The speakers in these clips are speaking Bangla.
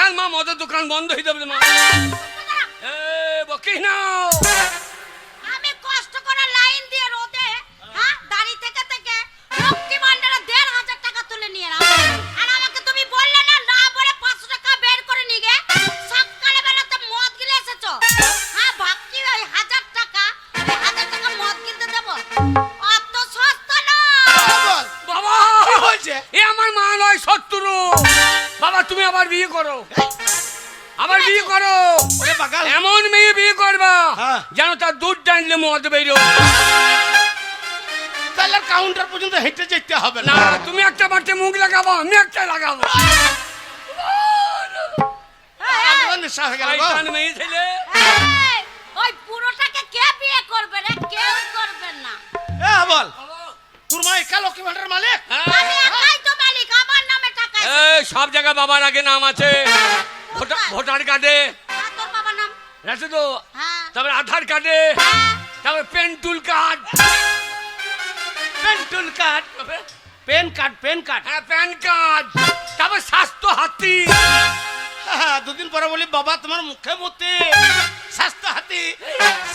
কাল মা মদের দোকান বন্ধ হয়ে যাবে মা। এ বকিস না। আমি কষ্ট করে লাইন দিয়ে রোদে হ্যাঁ দাঁড়ি থেকে থেকে লক্ষ্মী ভান্ডারে ১,৫০০ টাকা তুলে নিয়ে এলাম। আর আমাকে তুমি বললে না না বলে ৫০০ টাকা বের করে নিয়ে গে সকালে বেলাতে মদ গিলে এসেছো। হ্যাঁ বাকি ওই ১,০০০ টাকা মদ কিনতে দেবো অত সস্তা না। বাবা কি হয়েছে? এ আমার মা নয় শত্রু। বাবা তুমি আবার বিয়ে করো, আবার বিয়ে করো। ওরে বাগাল, এমন মেয়ে বিয়ে করবা হ্যাঁ। যেন তার দুধ টানলে মদ বেরো। তাহলে কাউন্টার পর্যন্ত হেঁটে যেতে হবে না না। তুমি একটা বাড়তে মুখ লাগাবো, আমি একটা লাগাবো। আমার নেশা হয়ে গেল গো। শয়তান মেয়ে ছেলে। এই, ওই পুরোটাকে কে বিয়ে করবে রে? কেউ করবে না। এ বল, তোর মা একা লক্ষ্মী ভান্ডার মালিক? আমি একাই তো মালিক, আমার নামে টাকা এসেছে। এই সব জায়গায় বাবার আগে নাম আছে। ভোটার কার্ডে আর তোর বাবার নাম? আছে তো, হ্যাঁ তারপরে আধার কার্ডে, হ্যাঁ। তারপরে পেন্টুল কার্ড, পেন্টুল card, PAN card, PAN card. হ্যাঁ প্যান কার্ড, তারপর স্বাস্থ্য হাতি। দুদিন পরে বলি বাবা তোমার মুখে মতে স্বাস্থ্য হাতি,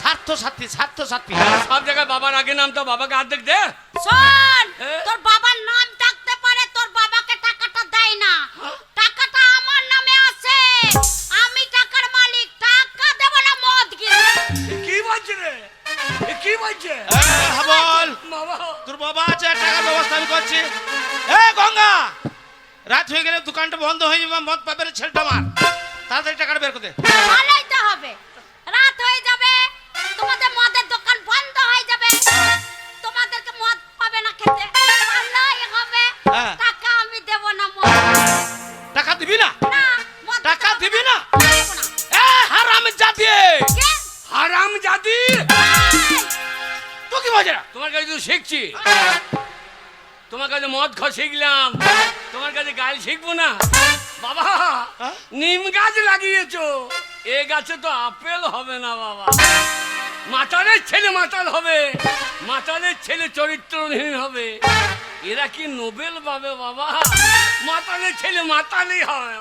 স্বার্থ সাথী, স্বার্থ সাথী। সব জায়গায় বাবার আগে নাম, তো বাবাকে অর্ধেক দে। শোন, হ্যাঁ? তোর বাবার নাম ডাকতে পারে, তোর বাবাকে টাকাটা দেয় না। টাকাটা আমার নামে আছে, আমি টাকার মালিক। টাকা দেব না মদ কিনে। কি বলছে রে? এ কি বলছে? বল, বাবা তোর বাবা আছে, টাকার ব্যবস্থা আমি করছি। এ গঙ্গা, রাত হয়ে গেলে দোকানটা বন্ধ হয়ে যাবে, মদ পাবে না ছেলেটা আমার। তাড়াতাড়ি টাকাটা বের করে দে। ভালোই তো হবে, রাত হয়ে যাবে, তোমাদের মদের দোকান বন্ধ হয়ে যাবে, তোমাদেরকে মদ পাবে না খেতে। ভালোই হবে। হ্যাঁ। টাকা আমি দেব না মদ। টাকা দিবি না? না, মদ টাকা দেব দিবি না? দেব না। এ হারামের জাতি, কে? হারাম জাতি। এই, তুই কি বলছিস? তোমার কাছে তো শিখছি, তোমার কাছে মদ খাওয়া শিখলাম, তোমার কাছে গাল শিখবো না। বাবা হ্যাঁ? নিম গাছ লাগিয়েছো, এ গাছে তো আপেল হবে না বাবা। মাতালের ছেলে মাতাল হবে, মাতালের ছেলে চরিত্রহীন হবে। এরা কি নোবেল পাবে বাবা? মাতালের ছেলে মাতালই হবে।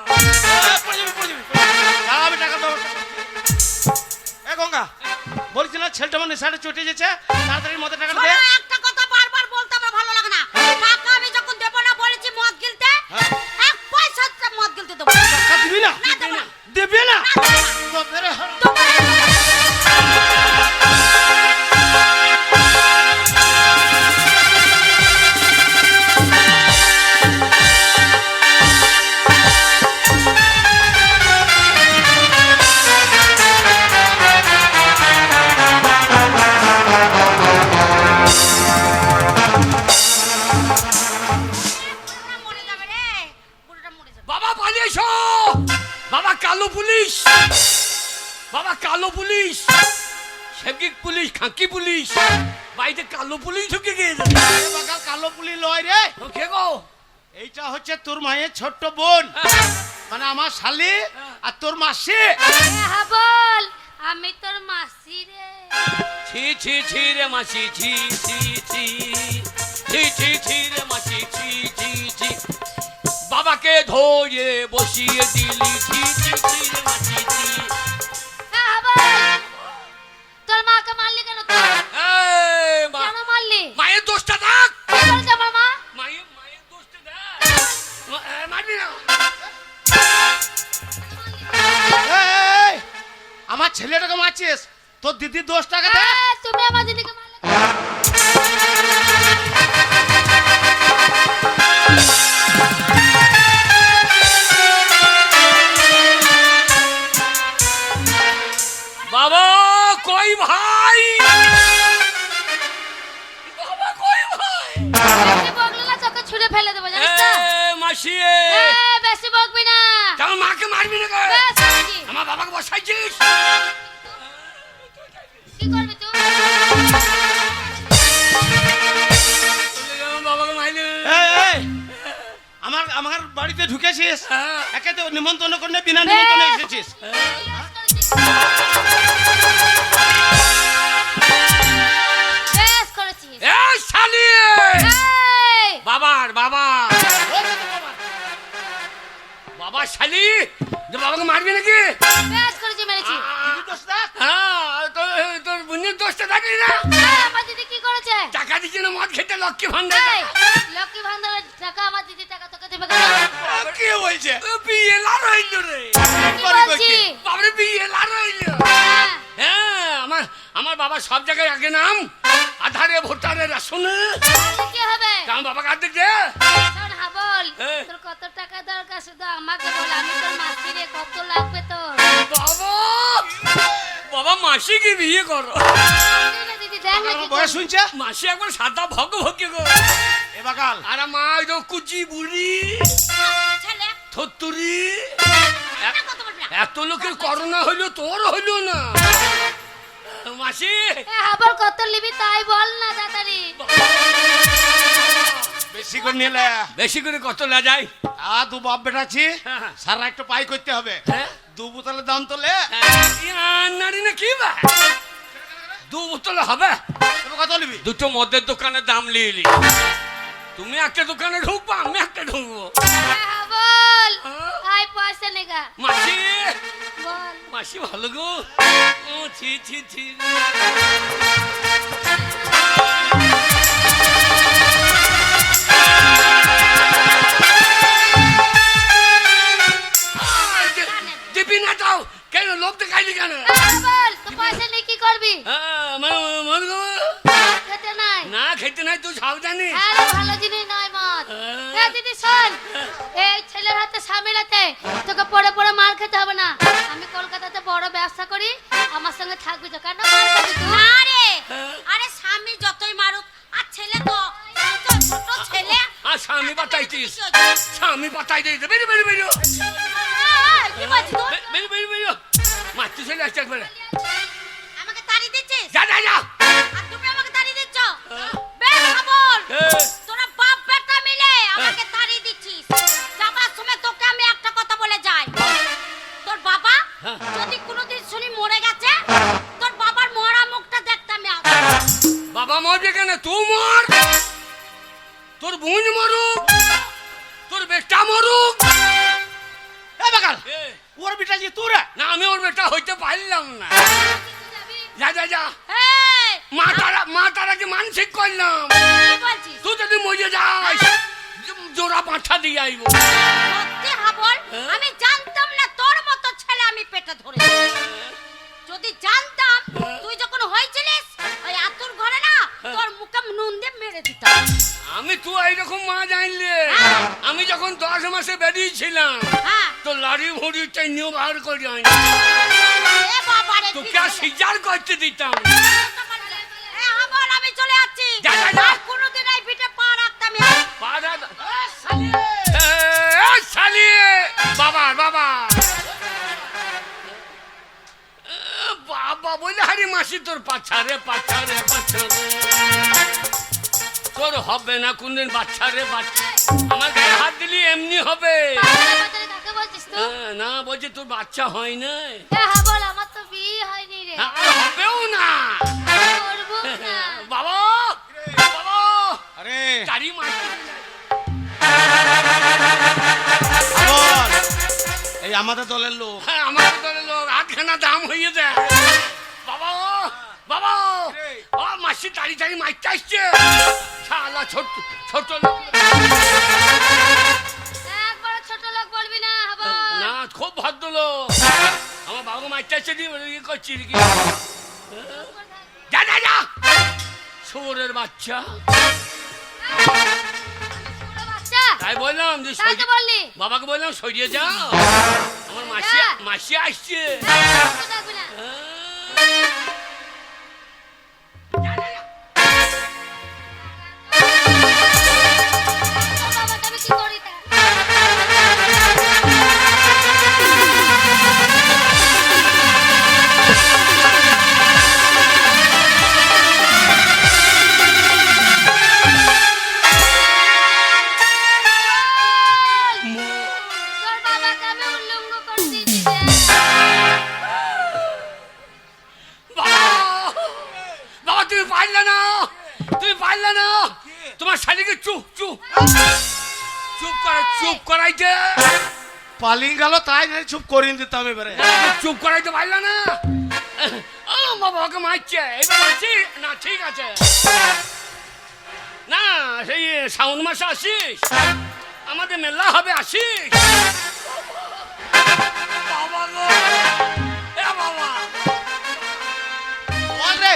পড়ে যাবি, পড়ে যাবি। আমি টাকার ব্যবস্থা করছি। এ গঙ্গা, বলছি না ছেলেটা আমার নেশাটা চটে যেছে, তাড়াতাড়ি মদের টাকাটা দে। শোনো, একটা কথা বারবার বলতে আমার ভালো লাগে না। টাকা আমি যখন দেব না বলেছি মদ গিলতে, হ্যাঁ। 1 পয়সা মদ গিলতে দেবো না। টাকা দিবি না? না, দেব না। দিবি না? না, দেব না। তো বেরে হারাম। বুড়োটা মরে যাবে রে, বুড়োটা মরে যাবে। বাবা পালিয়ে এসো। বাবা কালো পুলিশ, বাবা কালো পুলিশ, শেকিক পুলিশ, খাকি পুলিশ, বাড়িতে কালো পুলিশ ঢুকে গিয়েছে। এ বাগাল কালো পুলি লয় রে। কে গো? এইটা হচ্ছে তোর মায়ের ছোট্ট বোন, মানে আমার শালি আর তোর মাসি। হ্যাঁ বল, আমি তোর মাসি রে। ছি ছি ছি রে মাসি, ছি ছি ছি ছি ছি ছি রে মাসি, ছি ছি ছি। বাবাকে ধরে বসিয়ে দিলি, ছি ছি ছি রে মাসি, ছি। হ্যাঁ বল, তোর মাকে মারলি কেন তুই? এই কেন মারলি? মায়ের দোষটা থাক। কি করেছে আমার মা? মায়ের দোষটা দেখ। মারবি না। এই, আমার ছেলেটাকে মারছিস, তোর দিদির 10 টাকা দে। তুমি আমার দিদিকে মারলে কেন? বাবা কই ভাই? বাবা কই ভাই? বেশি বকলে না তোকে ছুঁড়ে ফেলে দেবো, জানিস তো? মাসি বেশি বকবি না। আমার মাকে মারবি না কে? বেশ, নাকি? আমার বাবাকে বসাইছিস? কি করবি তুই? আমার বাবাকে মারলি। এই, এই, আমার বাড়িতে ঢুকেছিস, হ্যাঁ। একে তো নিমন্ত্রণ করে বিনা নিমন্ত্রণে এসেছিস। বেশ করেছিস। এই শালি, এই, বাবার বাবা, বাবা শালি যে বাবাকে মারবি নাকি? বেশ করেছি, মেরেছি। দিদির দোষ দেখ। হ্যাঁ, তোর বোনের দোষটা থাকলি না? আমার দিদি কি করেছে? টাকা দিচ্ছি না মদ খেতে, লক্ষ্মী ভান্ডার এই, লক্ষ্মী ভান্ডারের টাকা আমার দিদি টাকা তোকে দেবে কেন? কি বলছে? বিয়ে লার হইল রে, কি বলছি? বাবারে বিয়ে লার হইল। হ্যাঁ, হ্যাঁ, আমার বাবা সব জায়গায় আগে নাম, আধারে ভোটারে রাশনে। তাহলে কি হবে? আমার বাবাকে আর্ধেক দে। শোন হাবল, এই। তোর কত টাকা দরকার শুধু আমাকে বল, আমি তোর মাসি রে, কত লাগবে তোর? বাবা, বাবা মাসি কি বিয়ে করো? এই না দিদি, দেখ না আমার কি বয়স করবি। শুনছে? মাসি একবার সাদা ভগ ভগে গো। এ বাকাল। আর মা ওই তো কুচি বুড়ি ছেলে, থত্তুরি। না কত বলবি না। এত লোকের করোনা হইলো, তোর হইলো না? মাসি, এ হাবল কত নিবি তাই বল না তাড়াতাড়ি। বেশি করে নিলে বেশি করে কত না যায়? দু বাপ বেটাছি, হ্যাঁ। সারা একটা পাই করতে হবে। হ্যাঁ? 2 বোতলের দাম তোলে। নারী না কি বা 2 বোতল হবে? তুমি কত নিবি? দুটো মদের দোকানের দাম লিলি। তুমি একটা দোকানে ঢুকবো, আমি একটা ঢুকবো। এ হাবল, হ্যাঁ? আই পয়সা নেগা মাসি, বল। মাসি ভালো গো। ও ছি ছি ছি। দিবি না তাও কেন? লোভ দেখাইলি কেন? এ হাবল, তো পয়সা নিয়ে কি করবি? মদ গো। খেতে নাই। না খেতে নাই, তুই সাবধানে। আরে ভালো জিনিস নয় মদ। এ দিদি শোন, এই ছেলের হাতে স্বামীর হাতে তোকে পড়ে পড়ে মার খেতে হবে না। আমি কলকাতাতে বড় ব্যবসা করি, আমার সঙ্গে থাকবি তো, কেন মার খাবি তুই? না রে, আরে স্বামী যতই মারুক, আর ছেলে তো ছোট ছেলে। আর স্বামী বাতাইতিস, স্বামী বাতাই দিস। বেরো বেরো বেরো কি বলছিস তুই? বেরো বেরো বেরো। মাতৃ ছেলে আসছে একবারে। আমাকে তাড়ি দিচ্ছিস? যা যা যা। আর তুমি আমাকে তাড়ি দিচ্ছ? বেশ খবর। এ, তোরা বাপ বেটা মিলে আমাকে তাড়ি দিচ্ছিস। যাবার সময় তোকে আমি একটা কথা বলে যাই। তোর বাবা হ্যাঁ। যদি কোনোদিন শুনি মরে গেছে, তোর বাবার মরা মুখটা দেখতে আমি আসবো। বাবা মরবে কেন? তুই মর, তোর বোন মরুক, তোর বেটা মরুক। এ বাকাল, এ, ওর বেটাছি তোরা। না আমি ওর বেটা হইতে পারলাম না। যাবি? যা যা যা। এই, মা তারাকে মানসিক করলাম, কি বলছিস? তুই যদি মরে যাস জোড়া পাঁঠা দিয়ে আইব। সত্যি হাবল, হ্যাঁ? আমি জানতাম না তোর মতো ছেলে আমি পেটে ধরে। যদি জানতাম তুই যখন হয়েছিলিস ওই আতুর ঘরে না, তোর মুখে নুন দিয়ে মেরে দিতাম। আমি তুই এইরকম মা জানলে, হ্যাঁ। আমি যখন 10 মাসে বেরিয়েছিলাম হ্যাঁ, তো লাড়ি ভুড়ি চাইনিও বার করে আনি, এ বাবা রে, তোকে আর সিজার করতে দিতাম। এ হাবল, আমি চলে যাচ্ছি। যা, যা, যা। আর কোনোদিন এই পিঠে পা রাখতাম না। পাড়া শালি বাবা বাবা বাবা বলে হারি মাসি তোর পাছারে পাছারে পাছারে তোর হবে না কোনদিন বাচ্চা রে বাচ্চা। আমার গায়ে হাত দিলি এমনি হবে। কাকে বলছিস তুই? না বলছি তোর বাচ্চা হয় না, এ হাবল, আমার তো বিয়ে হয়নি রে। আর হবেও না। করবো না। বাবা বাবা আরে গাড়ি মারতে বল, এই আমাদের দলের লোক। হ্যাঁ আমার দলের লোক আধখানা দাম হয়ে যায়। বাবা বাবা ও মাসি তাড়ি তাড়ি মারতে আসছে। শালা ছোট ছোট লোক। একবার ছোট লোক বলবি না হাবল। না খুব ভদ্র লোক। আমার বাবা মারতে আসছে দিয়ে ই করছি কি। যা যা যা শুয়োরের বাচ্চা। ছোট বাচ্চা, তাই বললাম যে কাকে বললি? বাবাকে বললাম সরিয়ে যাও, আমার মাসি যা। মাসি আসছে। কাকে ডাকবি না। ও বাবা, তবে কি করি তা? তোর বাবাকে আমি উল্লঙ্গ করে দিয়েছি রে। বাবা বাবা তুমি পারলে না, তুমি পারলে না। তোমার শালিকে চুপ চুপ চুপ করাইতে পালিয়ে গেল তাই না চুপ করিয়ে দিতাম এবারে। চুপ করাইতে পারল না। ও বাবা ওকে মারছে, এবার মারছি না, ঠিক আছে না, সেই শ্রাবণ মাসে আসিস, আমাদের মেলা হবে, আসিস। বাবা গো, এ বাবা, বল রে।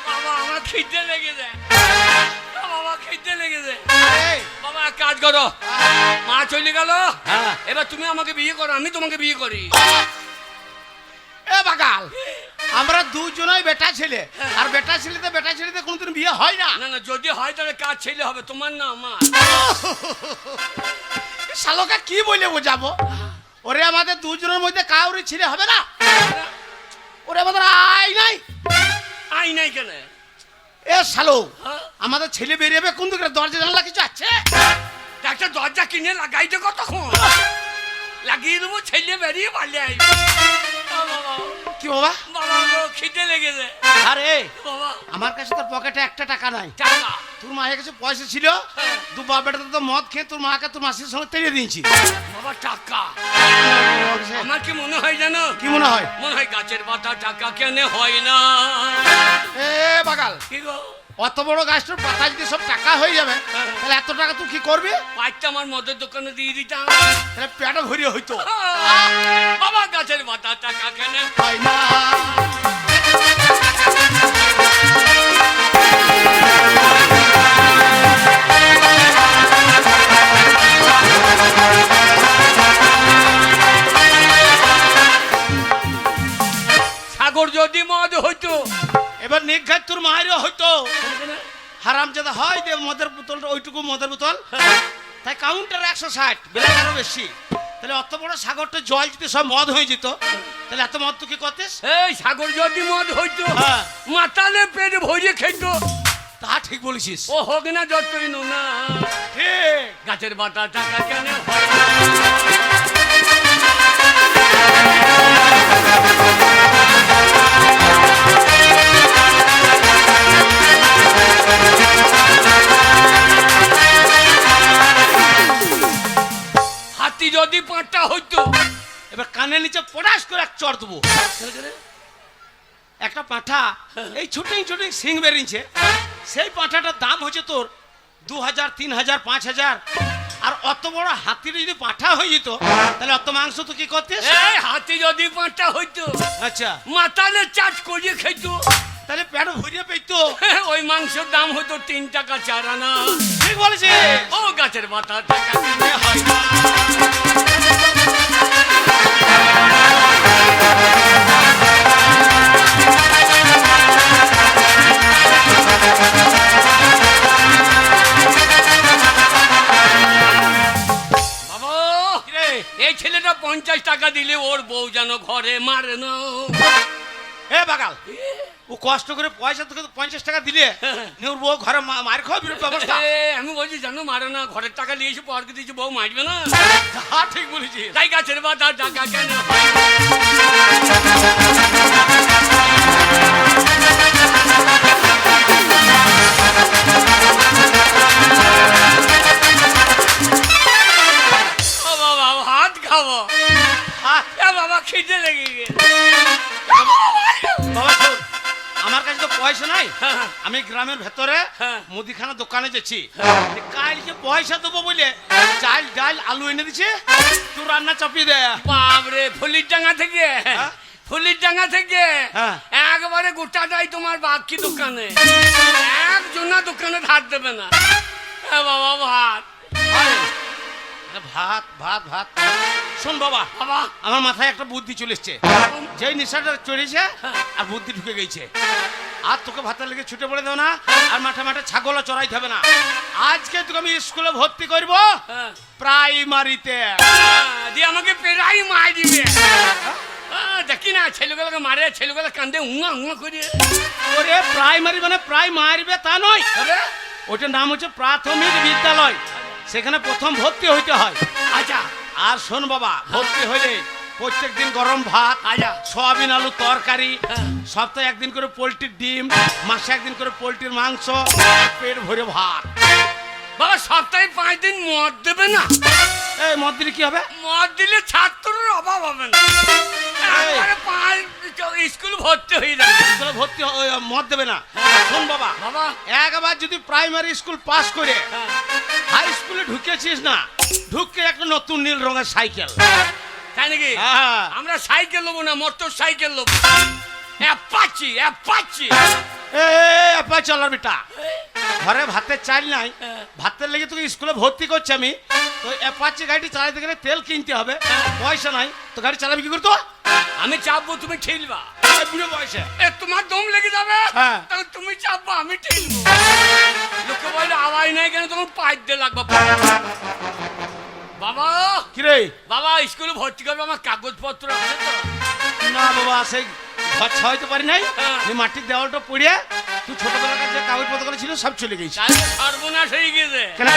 বাবা আমার খিদে লেগে যায়, বাবা খিদে লেগে যায়। এই, বাবা এক কাজ করো, মা চলে গেল, হ্যাঁ। এবার তুমি আমাকে বিয়ে করো, আমি তোমাকে বিয়ে করি। এ বাগাল, আমরা দুজনই বেটা ছেলে, আর বেটা ছেলেতে কোনোদিন বিয়ে হয় না। না না, যদি হয় তাহলে কাজ ছেলে হবে, তোমার না আমার। শালোকে কি বলে বোঝাবো? ওরে আমাদের দুজনের মধ্যে কাউরি ছেলে হবে না, ওরে আমাদের আই নাই। আই নাই কেন? এ শালো, হ্যাঁ? আমাদের ছেলে বেরিয়ে কোন দিকে? দরজা জানলা কিছু আছে? একটা দরজা কিনে লাগাই দে, কতক্ষণ লাগিয়ে দেবো, ছেলে বেরিয়ে পারলে আসবে। কি বাবা? বাবা গো, খিদে লেগেছে। আরে বাবা আমার কাছে তোর পকেটে একটা টাকা নাই। টাকা, তোর মায়ের কাছে পয়সা ছিল, হ্যাঁ। দু বাপ বেটা তো মদ খেয়ে তোর মাকে তোর মাসির সঙ্গে তেড়ে দিয়েছি। বাবা টাকা, আমার কি মনে হয় জানো? কি মনে হয়? মনে হয় গাছের পাতা টাকা কেন হয় না। এ বাগাল, কি গো, অত বড় গাছটার পাতা যদি সব টাকা হয়ে যাবে, তাহলে এত টাকা তুই কি করবি? পাঁচটা আমার মদের দোকানে দিয়ে দিতাম, তাহলে পেটে ভরিয়ে হইতো। বাবা গাছের পাতা টাকা কেন হয় না। সাগর যদি মদ হইতো, এবার নিঘাত তোর মায়েরও হইতো। হারাম যাদা হয় দে মদের বোতলটা, ওইটুকু মদের বোতল, তাই কাউন্টার 160, বেলা আরো বেশি। তাহলে অত বড় সাগরটা জল যদি সব মদ হয়ে যেত, তাহলে এত মদ তুই কি করতিস? এই সাগর যদি মদ হইতো, হ্যাঁ। মাতালে পেট ভরিয়ে খেত। তা ঠিক বলেছিস। ও হোক না যতই না, ঠিক। গাছের পাতা টাকা কেন হয় না? হাতি যদি পাঁচটা হইতো, এবার কানের নিচে পটাশ করে এক চড় দেবো। একটা পাঁঠা এই ছোটিং ছোটিং সিং বেরিয়েছে, সেই পাঁঠাটার দাম হচ্ছে তোর 2000, 3000, 5000। আর অত বড় হাতির যদি পাঁঠা হয়ে যেত, তাহলে অত মাংস তো কি করতিস? এই হাতি যদি পাঁচটা হইতো, আচ্ছা, মাতালে চাট করিয়ে খেত। তাহলে পেট ভরিয়ে পেতো। ওই মাংসের দাম হইতো 3 টাকা 4 আনা। ঠিক বলেছিস। ও গাছের পাতা টাকা কেন হয় না? বাবা, কিরে? এই ছেলেটা 50 টাকা দিলে ওর বউ যেন ঘরে মারে না। এ বাগাল, ও কষ্ট করে পয়সা তোকে 50 টাকা দিলে ওর বউ ঘরে মার খাওয়া বিরোধ ব্যবস্থা। আমি বলছি জানো মারে না, ঘরের টাকা নিয়েছি পরকে দিয়েছি, বউ মারবে না। হ্যাঁ ঠিক বলেছিস। তাই গাছের পাতা টাকা কেন হয় না? ও বাবা ভাত খাবো, হ্যাঁ, এ বাবা খিদে লেগে গেছে। বাবা শোন, আমার কাছে তো পয়সা নাই। হ্যাঁ। আমি গ্রামের ভেতরে হ্যাঁ। মুদিখানা দোকানে যাচ্ছি। কালকে পয়সা দেবো বলে চাল ডাল আলু এনে দিছে, তুই রান্না চাপিয়ে দে। বাপরে, ফুলির ডাঙ্গা থেকে, হ্যাঁ? ফুলির ডাঙ্গা থেকে হ্যাঁ। একবারে গোটাটাই তোমার বাকি দোকানে, একজনা দোকানে ধার দেবে না। এ বাবা ভাত, আরে, ভাত ভাত ভাত। শোন বাবা, বাবা আমার মাথায় একটা বুদ্ধি চলে এসছে। যেই নেশাটা চড়েছে আর বুদ্ধি ঢুকে গেছে। আর তোকে ভাতের লেগে ছুটে পড়ে দেবো না, আর মাঠে মাঠে ছাগলও চড়াইতে হবে না। আজকে তোকে আমি স্কুলে ভর্তি করব, হ্যাঁ। প্রাইমারিতে। দিয়ে আমাকে পেরাই মার দিবে। দেখি না ছেলেগুলোকে মারে, ছেলেগুলো কান্দে উঙা উঙা করে। ওরে প্রাইমারি মানে প্রায় মারবে তা নয়, তবে ওটার নাম হচ্ছে প্রাথমিক বিদ্যালয়। সেখানে প্রথম ভর্তি হইতে হয়। আচ্ছা আর শোন বাবা, ভর্তি হইলে প্রত্যেক দিন গরম ভাত, আচ্ছা সয়াবিন আলু তরকারি, হ্যাঁ। সপ্তাহে একদিন করে পোলট্রির ডিম, মাসে একদিন করে পোলট্রির মাংস, পেট ভরে ভাত। বাবা সপ্তাহে 5 দিন মদ দেবে না? এই মদ দিলে কি হবে? মদ দিলে ছাত্রের অভাব হবে না, একবারে স্কুল ভর্তি হয়ে যাবে। স্কুলে ভর্তি ওই মদ দেবে না। শোন বাবা, বাবা একবার যদি প্রাইমারি স্কুল পাস করে হাই স্কুলে ঢুকেছিস না, ঢুকে একটা নতুন নীল রঙের সাইকেল। তাই নাকি? হ্যাঁ। আমরা সাইকেল নেবো না, মোটর সাইকেল নেবো। Apache Apache. এ চলার বেটা, ঘরে ভাতের চাল নাই, ভাতের লেগে তোকে স্কুলে ভর্তি করছি আমি, তো অ্যাপাচি গাড়ি চালাতে গেলে তেল কিনতে হবে, পয়সা নাই, তো গাড়ি চালাবি কি করতো? আমি চাপবো, তুমি ঠেলবা। বুড়ো বয়সে তোমার দম লেগে যাবে, হ্যাঁ। তাহলে তুমি চাপবো, আমি ঠেলবো। লোকে বলে আওয়াজ নাই কেন, তখন পাইপ দিয়ে লাগবে। বাবা কিরে? বাবা স্কুলে ভর্তি করবে, আমার কাগজপত্র আছে তো? না বাবা, সেই ঘর ছাওয়াইতে পারি নাই, হ্যাঁ। এই মাটির দেওয়ালটা পড়িয়ে তুই ছোটবেলার যে কাগজপত্র ছিল সব চলে গেছে। তাহলে সর্বনাশ হয়ে গেছে। কেন?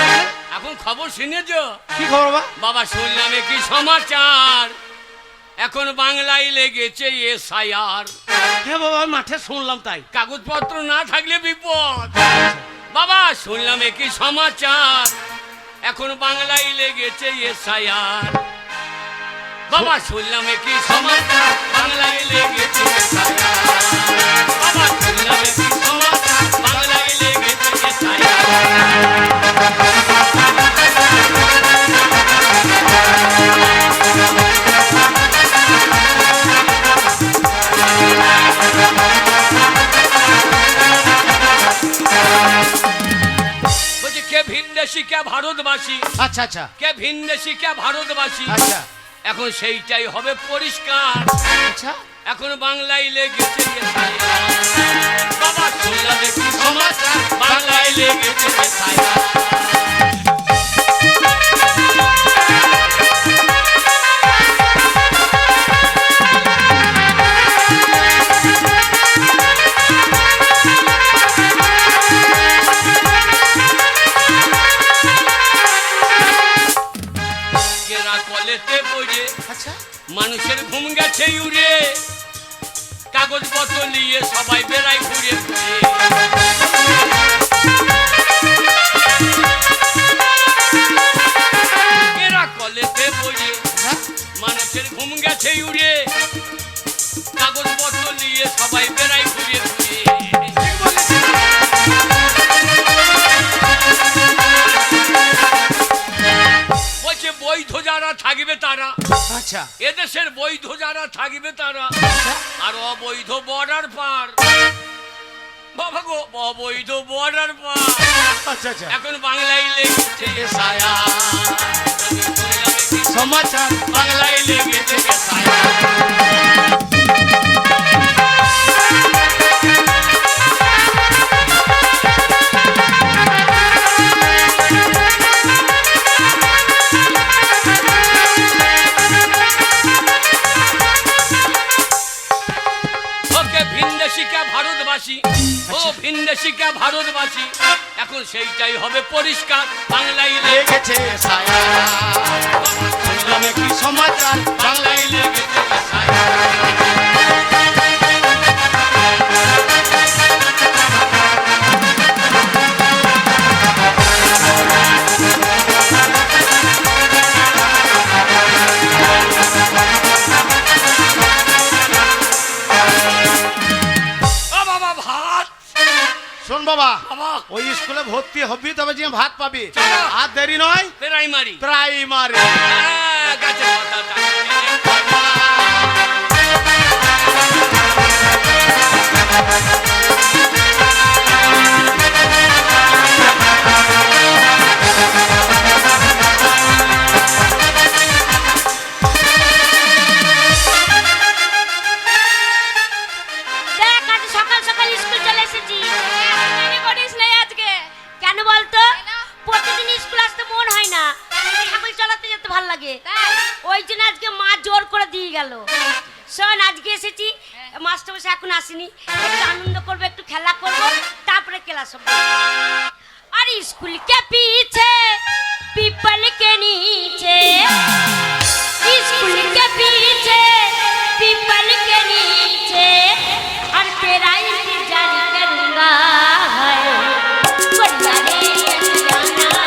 এখন খবর শুনেছো? কি খবর বাবা? বাবা শুনলাম কি সমাচার, এখন বাংলায় লেগেছে এসআইআর। হ্যাঁ বাবা, আমি মাঠে শুনলাম তাই। কাগজপত্র না থাকলে বিপদ। বাবা শুনলাম কি সমাচার, এখন বাংলায় লেগেছে এসআইআর। বাবা শুনলাম কি সমাচার, বাংলায় লেগেছে এসআইআর। বাবা শুনলাম কি সমাচার, বাংলায় লেগেছে এসআইআর। বলছি কে ভিনদেশি কে ভারতবাসী, আচ্ছা আচ্ছা কে ভিনদেশি কে ভারতবাসী, আচ্ছা এখন সেইটাই হবে পরিষ্কার। আচ্ছা। এখন বাংলায় লেগেছে এসআইআর। বাবা শুনলাম কি সমাচার, বাংলায় লেগেছে এসআইআর। কেরা কলেতে পড়ে আচ্ছা। মানুষের ঘুম গেছে উড়ে, কাগজপত্র নিয়ে সবাই বেড়ায় ঘুরে ঘুরে। কেরা কলেতে পড়ে মানুষের ঘুম গেছে উড়ে, কাগজপত্র নিয়ে সবাই বেড়ায় ঘুরে ঘুরে। বলছে বৈধ যারা থাকবে তারা, আচ্ছা এদেশের বৈধ যারা থাকবে তারা, আর অবৈধ বর্ডার পার। বাবা গো, অবৈধ বর্ডার পার। আচ্ছা আচ্ছা। এখন বাংলায় লেগেছে এসআইআর। সমাচার বাংলায় লেগেছে এসআইআর। ওকে ভিনদেশি কে ভারতবাসী, ও ভিনদেশি কে ভারতবাসী, এখন সেইটাই হবে পরিষ্কার, বাংলায় লেগেছে এসআইআর। শুনলাম কি সমাচার, বাংলায় লেগেছে এসআইআর। ও বাবা ভাত। শোন বাবা, বাবা ওই স্কুলে ভর্তি হবি তবে যে ভাত পাবি, চলো। আর দেরি নয়। Primary primary. গাছের পাতা দেখ আজ সকাল সকাল স্কুল চলে এসেছি। করিস নাই আজকে কেন বলতো? প্রতিদিন স্কুল আসতে মন হয় না, সাইকেল চালাতে যেতে ভালো লাগে, ওই জন্য আজকে মা জোর করে দিয়ে গেল। শোন আজকে এসেছি, মাস্টার মশাই এখন আসেনি, একটু আনন্দ করবো, একটু খেলা করবো, তারপরে ক্লাস হবে। আর স্কুল কে পিছে পিपल के नीचे, स्कूल के पीछे पीपल के नीचे, और तेरा इंतजार करूंगा है बढ़िया रे अनजाना।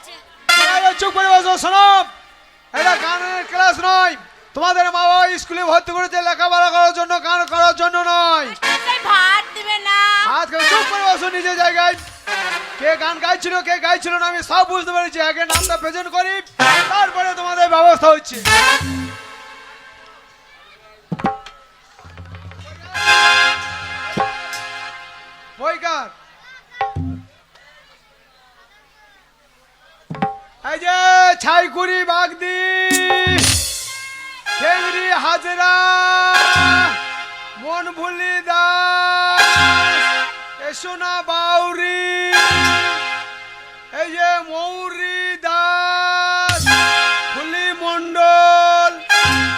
বলছে এই চুপ করে বসো, শোনো, এটা গানের ক্লাস নয়। তোমাদের মা বাবা স্কুলে ভর্তি করেছে লেখাপড়া করার জন্য, গান করার জন্য নয়। মাস্টারমশাই ভাত দিবে না। হাত করে চুপ করে বসো নিজের জায়গায়। কে গান গাইছিল কে গাইছিল না আমি সব বুঝতে পেরেছি। আগে নামটা প্রেজেন্ট করি, তারপরে তোমাদের ব্যবস্থা হচ্ছে। বইকার এই যে ছাইকুড়ি বাগদি খেংরি হাজরা মনভুলি দাস সোনা বাউরি এই যে মৌরি দাস ফুলি মন্ডল,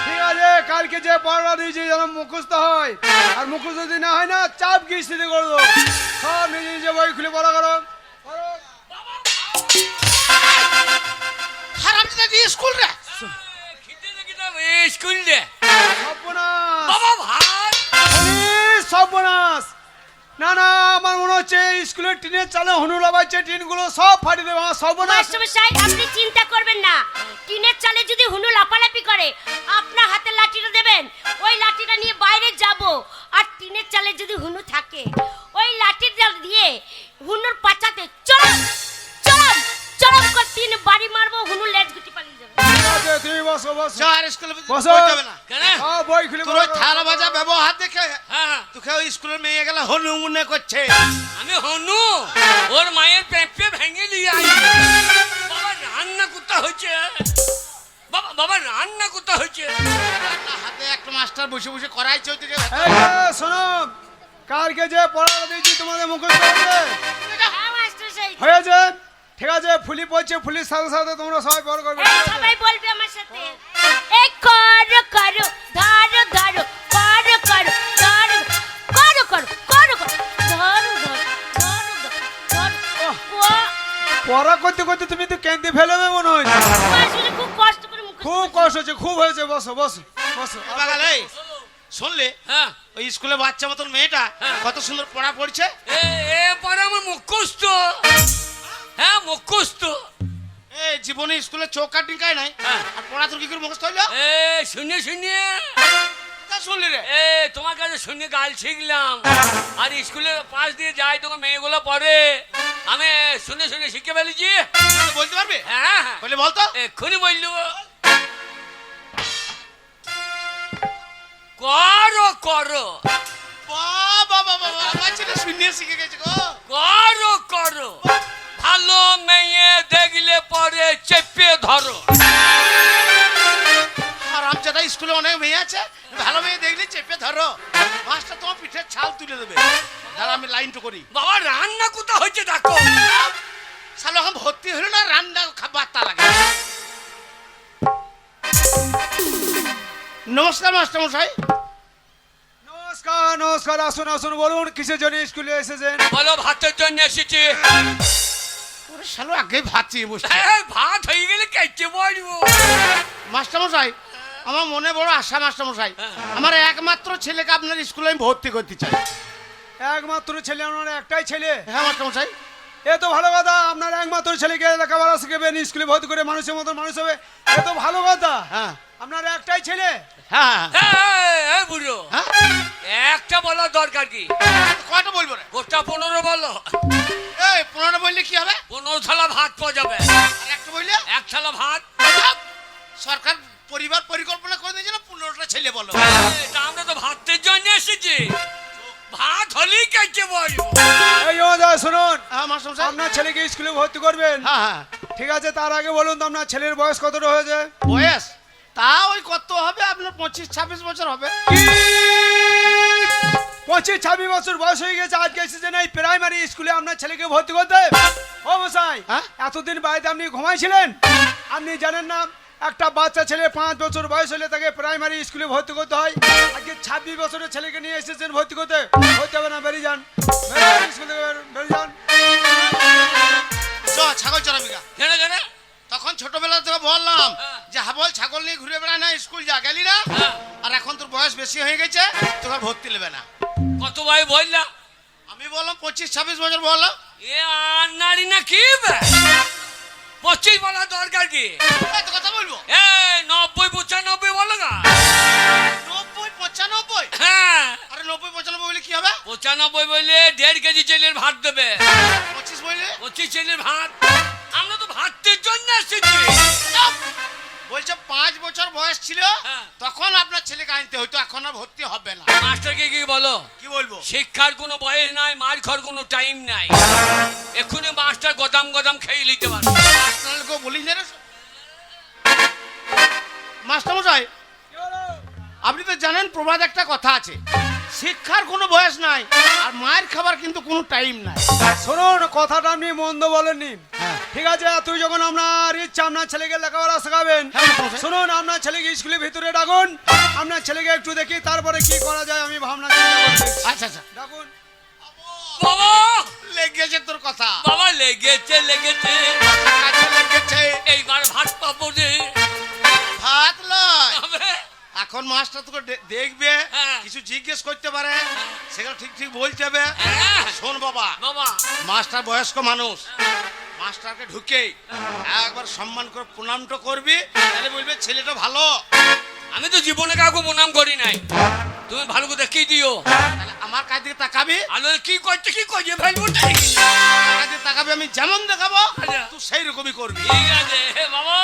ঠিক আছে? কালকে যে পড়া দিয়েছি যেন মুখস্থ হয়, আর মুখস্থ যদি না হয় না চাপ গিয়ে করে দেবো। সব নিজে নিজে বই খুলে পড়া করো। হারামজাদা দি স্কুল রে খিদে লেগে যাবে স্কুল দে সর্বনাশ বাবা ভাত পুলিশ, সর্বনাশ। না না, আমার মনে হচ্ছে স্কুলের টিনের চালে হনুলা বাজছে, টিনগুলো সব ফাটিয়ে দেবে। আমার সর্বনাশ। মাস্টারমশাই আপনি চিন্তা করবেন না, টিনের চালে যদি হুনু লাফালাফি করে আপনার হাতে লাঠিটা দেবেন, ওই লাঠিটা নিয়ে বাইরে যাব। আর টিনের চালে যদি হুনু থাকে ওই লাঠিটা দিয়ে হুনুর পাচাতে চরম চরম চরম করে তিন বাড়ি মারবো, হুনু লেজ গুটি পালিয়ে যাবে। ঠিক আছে, তুমি বসো বসো যা আর স্কুলে বসো। বইতে হবে না। কেন সব বই খুলে তোর পড়া ওই করো। থালা বাজা ব্যবহার দেখে হ্যাঁ তোকে ওই স্কুলের মেয়ে গেলে হনু মনে করছে। আমি হনু ওর মায়ের পেঁপে ভেঙে দিয়ে আই। বাবা রান্না করতে হয়েছে, বাবা বাবা রান্না করতে হয়েছে। না, হাতে একটা মাস্টার বসে বসে করাইছে ওইদিকে। এই যে, শোনো, কালকে যে পড়া দিয়েছি তোমাদের মুখস্থ হয়েছে? হ্যাঁ মাস্টারমশাই, হয়েছে, ঠিক আছে। ফুলি পড়ছে, ফুলির সাথে সাথে তোমরা সবাই পড় করবে। এই সবাই বলবে আমার সাথে, এই করো করো ধরো ধরো করো করো ধরো করো করো করো করো ধরো ধরো ধরো ধরো ধরো। পড়া করতে করতে তুমি তো কেঁদে ফেলবে মনে হয়। মাস্টারমশাই খুব কষ্ট করে মুখস্থ খুব কষ্ট হচ্ছে, খুব হয়েছে। বসো বসো বসো। বাগাল এই শুনলে হ্যাঁ ওই স্কুলে বাচ্চা মতন মেয়েটা কত সুন্দর পড়া পড়ছে। এ পরে আমার মুখস্থ, হ্যাঁ মুখস্থ। এই জীবনে স্কুলে চোখ কাটিং কায় নাই, হ্যাঁ। আর পড়া তোর কি করে মুখস্থ হইলো? এ শুনে শুনে তা শুনলি রে? এ তোমার কাছে শুনে গাল শিখলাম। আর স্কুলের পাশ দিয়ে যাই তখন মেয়েগুলো পড়ে, আমি শুনে শুনে শিখে ফেলেছি। তুই বলতে পারবি? হ্যাঁ হ্যাঁ বলে বলতো। এক্ষুনি বললু। করো করো বাবা বাবা আমার ছেলে শুনিয়ে শিখে গেছে গো। করো করো, ভালো মেয়ে দেখলে পরে চেপে ধরো। আর আমজাদা স্কুলে অনেক মেয়ে আছে, ভালো মেয়ে দেখলে চেপে ধরো। মাস্টার তোমার পিঠের ছাল তুলে দেবে। দাঁড়া আমি লাইনটা করি। বাবা রান্না কোথা হচ্ছে দেখো। শালা এখন ভর্তি হলো না, রান্না খাবার তা লাগে। নমস্কার মাস্টার মশাই। নমস্কার নমস্কার, আসুন আসুন, বলুন কিসের জন্য স্কুলে এসেছেন? বলো ভাতের জন্য এসেছি। ওরে শালা আগে ভাত চেয়ে বসছে। এই, ভাত হয়ে গেলে কেটে পড়বো। মাস্টার মশাই আমার মনে বড় আশা মাস্টার মশাই, আমার একমাত্র ছেলেকে আপনার স্কুলে আমি ভর্তি করতে চাই। একমাত্র ছেলে? আপনার একটাই ছেলে? হ্যাঁ মাস্টার মশাই। এ তো ভালো কথা, আপনার একমাত্র ছেলেকে লেখাপড়া শিখাবেন, স্কুলে ভর্তি করে মানুষের মতন মানুষ হবে, এ তো ভালো কথা। হ্যাঁ আপনার একটাই ছেলে? হ্যাঁ এই বুড়ো, হ্যাঁ একটা বলার দরকার কি? কয়টা বলবো রে? গোটা 15 বলো। এই 15 বললে কি হবে? 15 থালা ভাত পাওয়া যাবে। আর একটা বললে? এক থালা ভাত। সরকার পরিবার পরিকল্পনা করে দিয়েছে না 15টা ছেলে বলো। এই, তা আমরা তো ভাতের জন্য এসেছি, ভাত হলেই কেটে পড়বো। এই ও যা শুনুন, হ্যাঁ মাস্টার মশাই। আপনার ছেলেকে স্কুলে ভর্তি করবেন, হ্যাঁ হ্যাঁ। ঠিক আছে? তার আগে বলুন তো আপনার ছেলের বয়স কতটা হয়েছে? বয়স তা ওই কত হবে আপনার 25-26 বছর হবে। কি 25-26 বছর বয়স হয়ে গেছে, আজকে এসেছেন এই প্রাইমারি স্কুলে আপনার ছেলেকে ভর্তি করতে? ও মশাই, হ্যাঁ? এতদিন বাড়িতে আপনি ঘুমাইছিলেন? আপনি জানেন না একটা বাচ্চা ছেলে 5 বছর বয়স হলে তাকে প্রাইমারি স্কুলে ভর্তি করতে হয়? আজকে 26 বছরের ছেলেকে নিয়ে এসেছেন ভর্তি করতে? হতে হবে না, বেরিয়ে যান, স্কুল থেকে বেরিয়ে যান। চ ছাগল চড়াবি গা। কেন কেন? তখন ছোটবেলা থেকে বললাম হ্যাঁ। যে হাবল ছাগল নিয়ে ঘুরে বেড়ায় না, স্কুল যা গেলি না। হ্যাঁ। আর এখন তোর বয়স বেশি হয়ে গেছে, তোকে ভর্তি নেবে না। কত ভাই বললাম? আমি বললাম 25-26 বছর বললাম। এ আর নারী না কি বে? পঁচিশ বলার দরকার কি? এত কথা বলবো? এই 90-95 বলো না। 90-95? হ্যাঁ, আরে 90-95 বলে কি হবে? 95 বললে 1.5 কেজি চালের ভাত দেবে। 25 বলে? 25 চালের ভাত। আমরা তো ভাতের জন্য এসেছি। বলছে 5 বছর বয়স ছিল হ্যাঁ। তখন আপনার ছেলেকে আনতে হইতো, এখন আর ভর্তি হবে না। মাস্টারকে কি বলো? কি বলবো? শিক্ষার কোনো বয়স নাই, মার খাওয়ার কোনো টাইম নাই। এক্ষুনি মাস্টার গদাম গদাম খেয়ে নিতে পারে। আপনাকে বলি না রে মাস্টার মশাই, আপনি তো জানেন প্রবাদ একটা কথা আছে, শিক্ষার কোনো বয়স নাই আর মায়ের খাবার কিন্তু কোনো টাইম নাই। শুনুন, কথাটা আপনি মন্দ বলেননি। হ্যাঁ। ঠিক আছে, তুই যখন আপনার ইচ্ছা আপনার ছেলেকে লেখাপড়া শেখাবেন, হ্যাঁ, মশাই। শুনুন, আপনার ছেলেকে স্কুলের ভিতরে ডাকুন, আপনার ছেলেকে একটু দেখি, তারপরে কি করা যায় আমি ভাবনা চিন্তা করছি। আচ্ছা আচ্ছা, ডাকুন। বাবা, লেগেছে তোর কথা, বাবা লেগেছে লেগেছে। কাজে লেগেছে। এইবার ভাত পাবো রে। ভাত লয়, তবে এখন মাস্টার তোকে দেখবে, হ্যাঁ। কিছু জিজ্ঞেস করতে পারে, সেগুলো ঠিক ঠিক বলতে হবে। হ্যাঁ। শোন বাবা, বাবা, মাস্টার বয়স্ক মানুষ, মাস্টারকে ঢুকে একবার সম্মান করে প্রণামটা করবি, তাহলে বলবে ছেলেটা ভালো। আমি তো জীবনে কাউকে প্রণাম করি নাই, তুমি ভালো করে দেখিয়ে দিও। তাহলে আমার কাছ দিকে তাকাবি, আলো কি করছে কি করছে ফেলবো ঠিক আমার কাছ দিকে তাকাবি, আমি যেমন দেখাবো আচ্ছা। তুই সেই রকমই করবি। আছে। হে বাবা,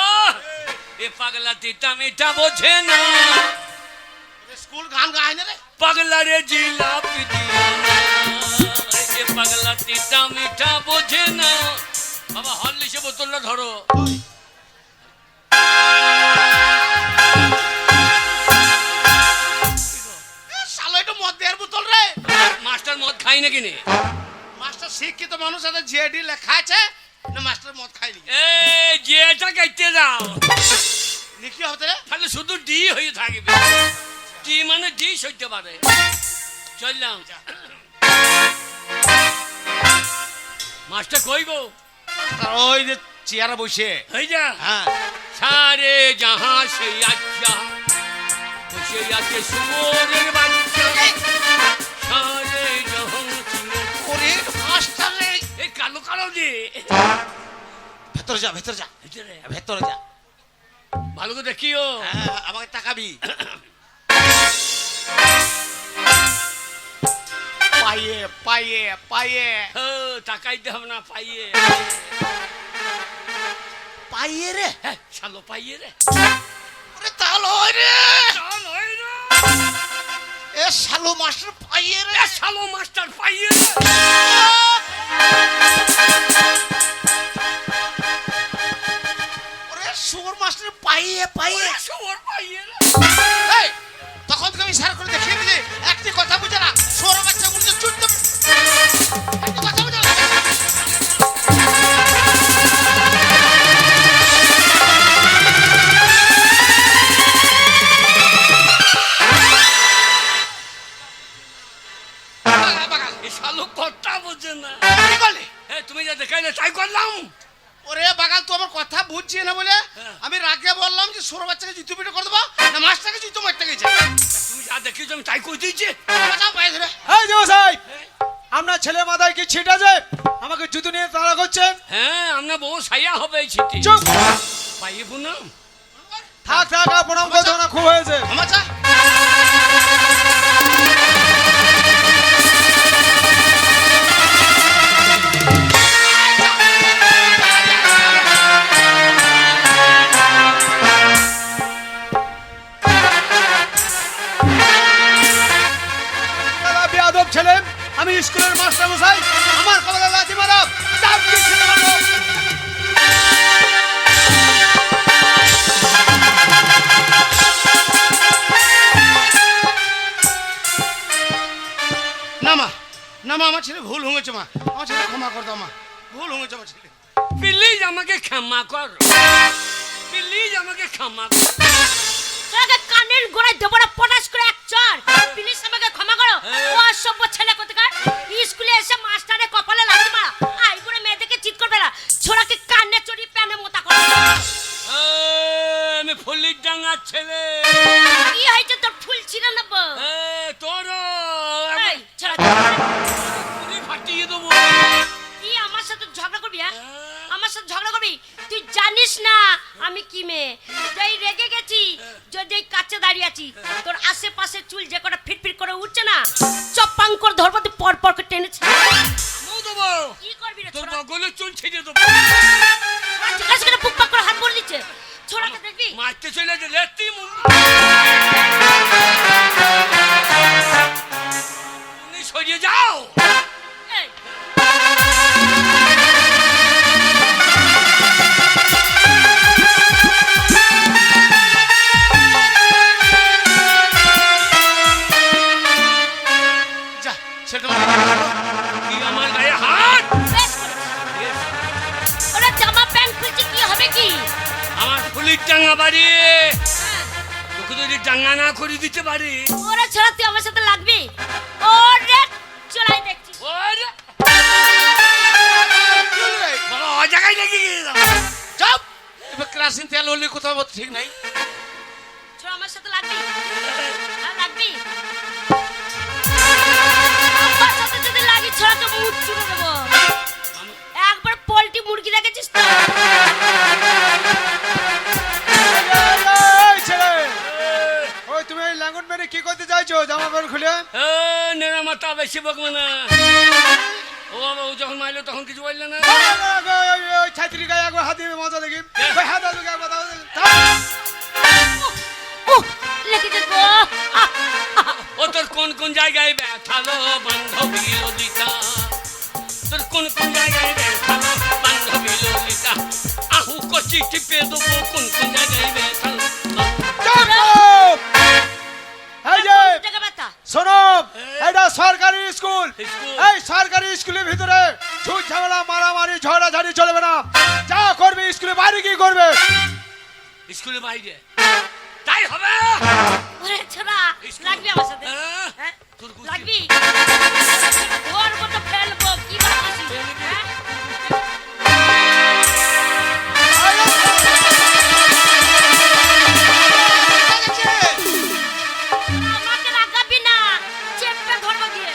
এ পাগলা তিতা মিঠা বোঝে না, স্কুল গান গায় না রে। পাগলা রে জিলাপি দিও না, এ পাগলা তিতা মিঠা বোঝে না। বাবা হরলিক্সে বোতলটা ধরো। শালা এটা মদ দেওয়ার বোতল রে। মাস্টার মদ খাই না কিনে? মাস্টার শিক্ষিত মানুষ, আছে জিআইডি লেখা আছে না, মাস্টার মদ খায়নি। এ যেটা কেটে দাও, লিখি হতে রে। তাহলে শুধু ডি হয়ে থাকবে। ডি মানে ডি সইতে পারে। চললাম। মাস্টার কই গো? তার ওই যে চেয়ারে বসে। হয়ে যা। হ্যাঁ, সারে জাহা সে আচ্ছা বসে আছে সুমনের বাচ্চা। সারে জাহা ওরে মাস্টার রে। এই কালো কালো যে ভেতরে যা, ভেতরে যা, ভিতরে। ভেতরে যা। ভালো করে দেখিও। হ্যাঁ, আমাকে তাকাবি। পায়ে পায়ে পায়ে ও, তাকাইতে হবে না, পাইয়ে। পায়ে রে। হ্যাঁ, শালো পাইয়ে রে। ওরে তাহলে ওই রে। চল, ওই রে। এ শালো মাস্টার পায়ে রে। এ শালো মাস্টার পাইয়ে রে। ওরে সুর মাস্টার পায়ে পায়ে। ওরে শুয়োর পাইয়ে রে। এই, তখন থেকে আমি ইশারা করে দেখিয়ে দিলি, একটি কথা বুঝে না, সোর বাচ্চা বলতে চুপ। একটি কথা বুঝে না। বাগাল, বাগাল। এ শালো কথা বোঝে না। কি করলি? এ, তুমি যা দেখাইলে তাই করলাম। ওরে বাগাল, তো আমার কথা বুঝছি না বলে হ্যাঁ। আমি রাগে বললাম যে সোর বাচ্চাকে জুতো পিটে করে দেবো না, মাস্টারকে জুতো মারতে গেছে। তুমি যা দেখিয়েছো আমি তাই কই দিয়েছি। বাঁচাও, পায়ে ধরে। এই যে মশাই, আপনার ছেলে মাথায় কি ছিট আছে? আমাকে জুতো নিয়ে তাড়া করছে। হ্যাঁ, আমরা বউ সাইয়া হবে এই ছিটি। চুপ। পাইয়ে পুনাম। থাক থাক, আর প্রণাম করতে হবে না, খুব হয়েছে। ক্ষমাচা। দাদা, বেয়াদব ছেলে, আমি স্কুলের মাস্টার মশাই, আমার কপালে লাথি মারো, চাপ দিয়ে ছেলে মারো। না মা, না মা, আমার ছেলে ভুল হয়েছে মা, আমার ছেলে ক্ষমা কর দাও মা, ভুল হয়েছে আমার ছেলে। প্লিজ আমাকে ক্ষমা কর। প্লিজ আমাকে ক্ষমা কর। তোকে কানের গোড়ায় দেবো না পটাশ করে এক চড়। প্লিজ আমাকে ক্ষমা করো। হ্যাঁ। ও অসভ্য ছেলে কোথাকার। স্কুলে এসে মাস্টারের কপালে লাথি মারা, আই করে মেয়েদেরকে চিৎ করবে না, ছোড়াকে কানে চড়ি প্যানে মোতা করে। এ, আমি ফুলির ডাঙ্গার ছেলে। কি হয়েছে তোর? ফুল ছিঁড়ে নেবো। এ, তোর এই, ছোড়া, ফাটিয়ে দেবো। কি আমার সাথে ঝগড়া করবি? হ্যাঁ, আমার সাথে ঝগড়া করবি? তুই জানিস না আমি কি মেয়ে, যেই রেগে গেছি, যদি এই কাছে দাঁড়িয়ে আছি, তোর আশেপাশে চুল যে কটা ফিটফিট করে উঠছে না, চপ্পাং করে ধরবো, তুই পর পর করে টেনেছি। আমিও দেবো, কি করবি রে তোর ছোড়া? বগলে চুল ছিঁড়ে দেবো। ঠিক আছে, পুক পাক করে হাত ভরে দিচ্ছে। ছোড়াকে দেখবি? মারতে চলে যে লেতি তুমি সরিয়ে যাও। এই, যা সেটা কি আমার গায়ে হাত? বেশ করেছিস। ওরা জামা প্যান্ট খুলছে, কি হবে কি? আমার ফুলির ডাঙ্গা বাড়ি, হ্যাঁ, তোকে যদি ডাঙ্গা না করে দিতে পারি। ওরা ছোড়া তুই আমার সাথে লাগবি? ওরে চলাই দেখছি। ওরে বাবা, ও জায়গায় লেগে গেলাম। চাপ। এবার কেরাসিন তেল হলে কোথাও ঠিক নাই। ছোড়া আমার সাথে লাগবি? হ্যাঁ, লাগবি? আমার সাথে যদি লাগি ছোড়াকে মুখ চুড়ে দেবো। একবার পোল্ট্রি মুরগি দেখেছিস তো? এই ছেলে, ওই তুমি এই লাঙ্গন মেরে কি করতে চাইছো জামা প্যান্ট খুলে? নেড়া মাথা বেশি বকবে না। ও বাবা, ও যখন মারলো তখন কিছু বললে না। ওই ছাত্রী গায়ে একবার হাত দিয়ে মজা দেখি। হ্যাঁ। ওই হাত আলুকে একবার দাও। উহ, লেগেছে গো। ও তোর কোন কোন জায়গায় ব্যথালো বান্ধবী ললিতা, তোর কোন কোন জায়গায় ব্যথালো বান্ধবী ললিতা, আহু কচি টিপে দেবো কোন কোন জায়গায় ব্যথালো। চুপ! এই যে জায়গা ব্যথা। শোনো, এটা সরকারি স্কুল। স্কুল। এই সরকারি স্কুলের ভিতরে ঝুট ঝামেলা মারামারি ঝগড়াঝাড়ি চলবে না। যা করবে স্কুলে বাইরে কি করবে? স্কুলের বাইরে তাই হবে। ওরে ছোড়া, লাগবি আমার সাথে? হ্যাঁ? হ্যাঁ? তোর কুস্তি। লাগবি? ওর মতো ফেলবো, কি ভাবছিস? হ্যাঁ? আমাকে রাগাবি না, চেপে ধরবো গিয়ে।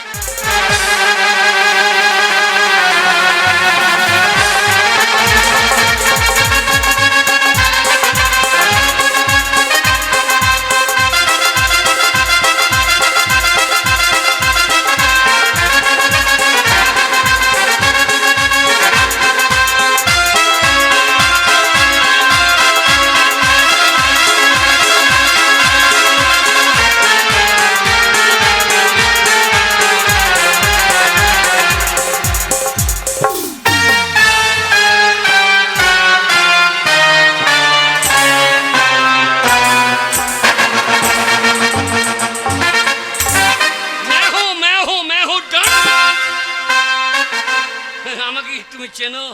আমাকে তুমি চেনো?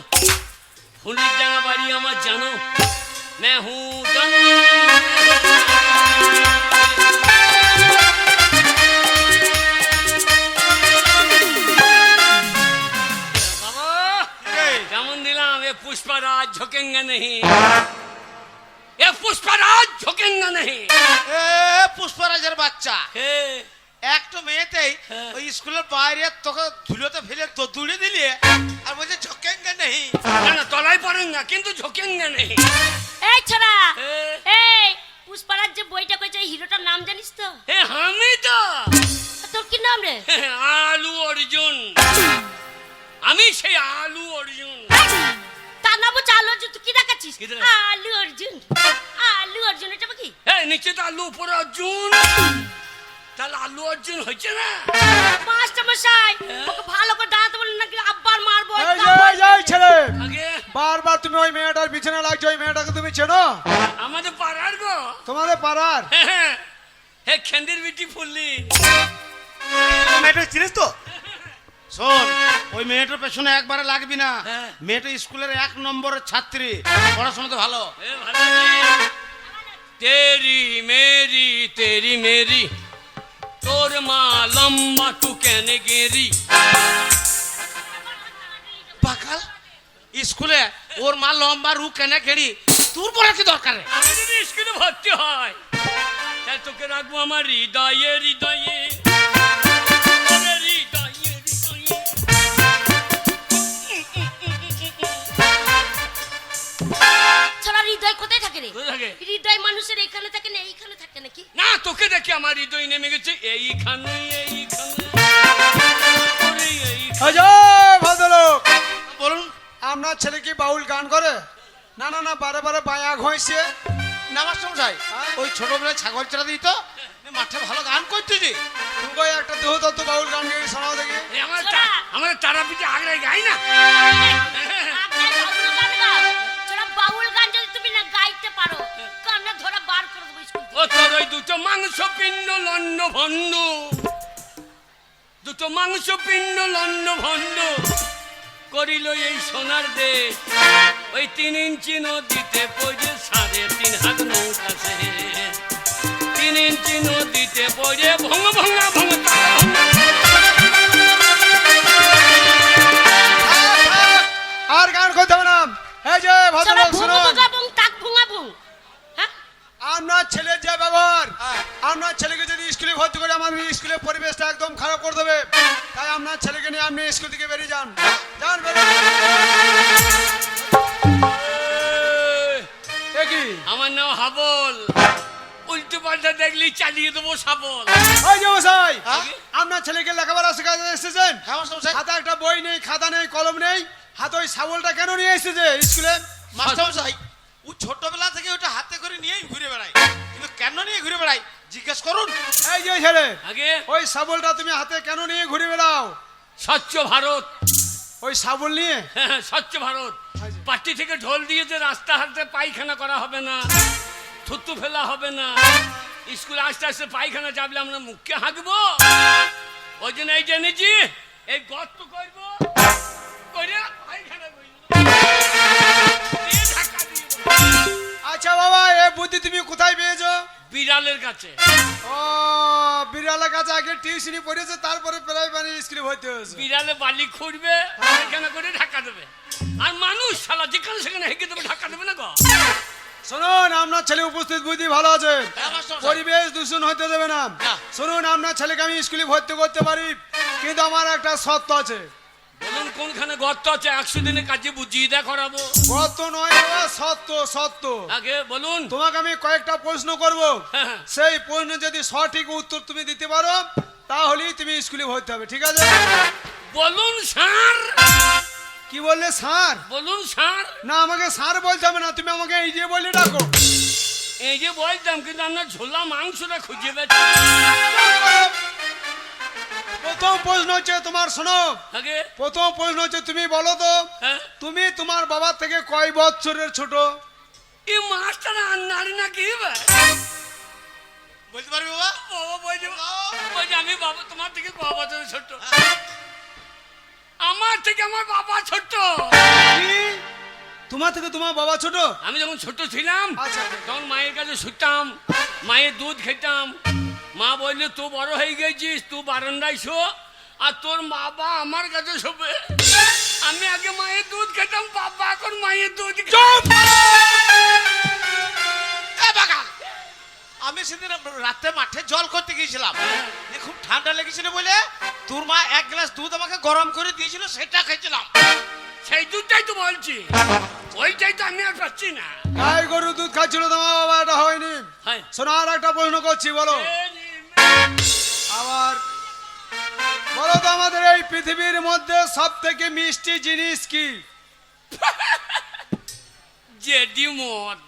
ফুলির ডাঙ্গা বাড়ি আমার জানো? मैं हूँ डन। बाबा কেমন দিলাম? ये पुष्पराज झुकेंगे नहीं, ये पुष्पराज झुकेंगे नहीं। এ পুষ্পরাজের বাচ্চা, হে একটা মেয়েতেই হ্যাঁ। ওই স্কুলের বাইরে তোকে ধুলোতে ফেলে তো তুলে দিলি আর বলছে ঝকেঙ্গে নেই। না না, তলায় পড়েন না কিন্তু ঝুকেंगे नहीं। এই ছোড়া, এ। এই পুষ্পারাজ যে বইটা কইছে, এই হিরোটার নাম জানিস তো? হে আমি তো তোর কি নাম রে? আলু অর্জুন, আমি সেই আলু অর্জুন। তার নাম হচ্ছে আলু অর্জুন। তুই কি দেখাচ্ছিস? কি দেখাচ্ছিস? আলু অর্জুন, আলু অর্জুন, এটা কি? হ্যাঁ, নিচে তো আলু, উপরে অর্জুন, তাহলে আলু অর্জুন হচ্ছে না? মাস্টার মশাই, ওকে ভালো করে দাঁড়াতে বলুন নাকি আব্বার মারবো। এই ছেলে, আগে বারবার তুমি ওই মেয়েটার পিছনে লাগছো। ওই মেয়েটাকে তুমি চেনো? আমাদের পাড়ার গো। তোমাদের পাড়ার? হে খেন্দির বিটি ফুললি। মেয়েটা চিনিস তো? শোন, ওই মেয়েটার পেছনে একবারে লাগবি না। হ্যাঁ। মেয়েটা স্কুলের 1 নম্বরের ছাত্রী, পড়াশোনা তো ভালো। এ ভালো নেই। তেরি মেরি তেরি মেরি, তোর মা লম্বা তু কেনে গেরি। পাকাল স্কুলে ওর মা লম্বা রু কেনে গেড়ি, তোর বড় কি দরকার রে? আমি যদি স্কুলে ভর্তি হয় তাহলে তোকে রাখবো আমার হৃদয়ে হৃদয়ে। ওরে হৃদয়ে হৃদয়ে। ছোড়া হৃদয় কোথায় থাকে রে? কোথায় থাকে? হৃদয় মানুষের এখানে থাকে না এইখানে থাকে নাকি? না, তোকে দেখি আমার হৃদয় নেমে গেছে এইখানে এইখানে। ওরে, এইখানে। এই যে ভদ্রলোক, বলুন। আপনার ছেলে কি বাউল গান করে? না না না, বারে বারে বায়া ঘষছে। না মাস্টারমশাই, ওই ছোটবেলায় ছাগল চড়া দিত, মাঠে ভালো গান করতে যে। তুমি একটা দেহ তত্ত্ব বাউল গান গিয়ে শোনাও দেখি। এই আমার ছোড়া। আমার তারাপীঠে আগ্রায় গাই না। আগে বাউল গান গাও। ছোড়া বাউল গান যদি তুমি না গাইতে পারো, কান্না ধরা বার করে দেবো স্কুল থেকে। ও তোর ওই দুটো মাংস পিণ্ড লন্ন ভণ্ড, দুটো মাংস পিণ্ড লন্ন ভণ্ড করিল এই সোনার দেশ। ওই 3 ইঞ্চি নদীতে পড়ে 3.5 হাত নৌকা সে, 3 ইঞ্চি নদীতে পড়ে ভঙ্গ ভঙ্গা ভঙ্গ। আর গান করতে হবে না। এই যে ছোড়া ভদ্রলোক ভুঙা শুনুন, ভুঙা বুং তাক ভুঙা বুং। হ্যাঁ? আপনার ছেলের যে ব্যবহার, হ্যাঁ। আপনার ছেলেকে যদি স্কুলে ভর্তি করে আমাদের স্কুলের পরিবেশটা একদম খারাপ করে দেবে। তাই আপনার ছেলেকে নিয়ে আপনি স্কুল থেকে বেরিয়ে যান। যান বেরিয়ে। এ কি? আমার নাম হাবল, উল্টো পাল্টা দেখলি চালিয়ে দেবো শাবল। ওই যে মশাই, হ্যাঁ? আপনার ছেলেকে লেখাপড়া শেখাতে এসেছেন? হ্যাঁ মাস্টারমশাই। হাতে একটা বই নেই, খাতা নেই, কলম নেই, হাতে ওই শাবলটা কেন নিয়ে এসেছে স্কুলে? মাস্টারমশাই, ও ছোটবেলা থেকে ওটা হাতে করে নিয়েই ঘুরে বেড়ায়, কিন্তু কেন নিয়ে ঘুরে বেড়ায় জিজ্ঞেস করুন। এই যে ছেলে, আগে ওই শাবলটা তুমি হাতে কেন নিয়ে ঘুরে বেড়াও? স্বচ্ছ ভারত, ওই শাবল নিয়ে? স্বচ্ছ ভারত পার্টি থেকে ঢোল দিয়েছে, রাস্তা হাতে পায়খানা করা হবে না, থুতু ফেলা হবে না, স্কুলে আস্তে আস্তে পায়খানা চাপলে আমরা মুখকে হাঁকবো। ওই জন্য এই জেনেছি এই গর্ত করবো, করে পায়খানা করবো, দিয়ে ঢাকা দিয়ে দেবো। আচ্ছা বাবা, এ বুদ্ধি তুমি কোথায় পেয়েছো? বিড়ালের কাছে। ও, বিড়ালের কাছে আগে টিউশনি পড়েছে, তারপরে প্রাইমারি স্কুলে ভর্তি হয়েছে। বিড়ালে বালি খুঁড়বে, পায়খানা করে ঢাকা দেবে, আর মানুষ শালা যেখানে সেখানে হেঁকে দেবে, ঢাকা দেবে না গো। শুনুন, আপনার ছেলে উপস্থিত বুদ্ধি ভালো আছে, হ্যাঁ, মাস্টারমশাই। পরিবেশ দূষণ হতে দেবে না। না। শুনুন, আপনার ছেলেকে আমি স্কুলে ভর্তি করতে পারি, কিন্তু আমার একটা শর্ত আছে। বলুন কোনখানে গর্ত আছে, 100 দিনে কাজে বুঝিয়ে দেয়া করাবো। গর্ত নয় বাবা, সত্য সত্য। আগে বলুন। তোমাকে আমি কয়েকটা প্রশ্ন করব, হ্যাঁ। সেই প্রশ্ন যদি সঠিক উত্তর তুমি দিতে পারো, তাহলেই তুমি স্কুলে ভর্তি হবে, ঠিক আছে? বলুন স্যার। কি বললে স্যার? বলুন স্যার। না, আমাকে স্যার বলতে হবে না, তুমি আমাকে এই যে বলে ডাকো। এই যে বলতাম, কিন্তু আপনার ঝোলা মাংসটা খুঁজে পেয়েছি। প্রথম প্রশ্ন হচ্ছে তোমার, শোনো, আগে প্রথম প্রশ্ন হচ্ছে তুমি বলো তো, হ্যাঁ, তুমি তোমার বাবা থেকে কয় বছরের ছোট? এই মাছটা না নারী নাকি বলতে পারবি বাবা? বাবা বলছে, বলছে আমি বাবা তোমার থেকে ক বছরের ছোট? আমার থেকে আমার বাবা ছোট। কি? তোমার থেকে তোমার বাবা ছোট? আমি যখন ছোট ছিলাম আচ্ছা। তখন মায়ের কাছে শুতাম, মায়ের দুধ খেতাম। মা বললে তুই বড় হয়ে গেছিস, তুই বারান্দায় শো, আর তোর বাবা আমার কাছে শোবে। আমি আগে মায়ের দুধ খেতাম, বাবা এখন মায়ের দুধ এ বাগান, আমি সেদিন রাতে মাঠে জল করতে গিয়েছিলাম, দিয়ে খুব ঠান্ডা লেগেছিল বলে তোর মা 1 গ্লাস দুধ আমাকে গরম করে দিয়েছিল, সেটা খেয়েছিলাম। সেই দুধটাই তো বলছি, ওইটাই তো আমি আর পাচ্ছি না। গাই গরু দুধ খাচ্ছিল তোমার বাবা, এটা হয়নি। হ্যাঁ। শোনো, আর একটা প্রশ্ন করছি, বলো আবার, বলো তো আমাদের এই পৃথিবীর মধ্যে সব থেকে মিষ্টি জিনিস কি? জেডি মদ।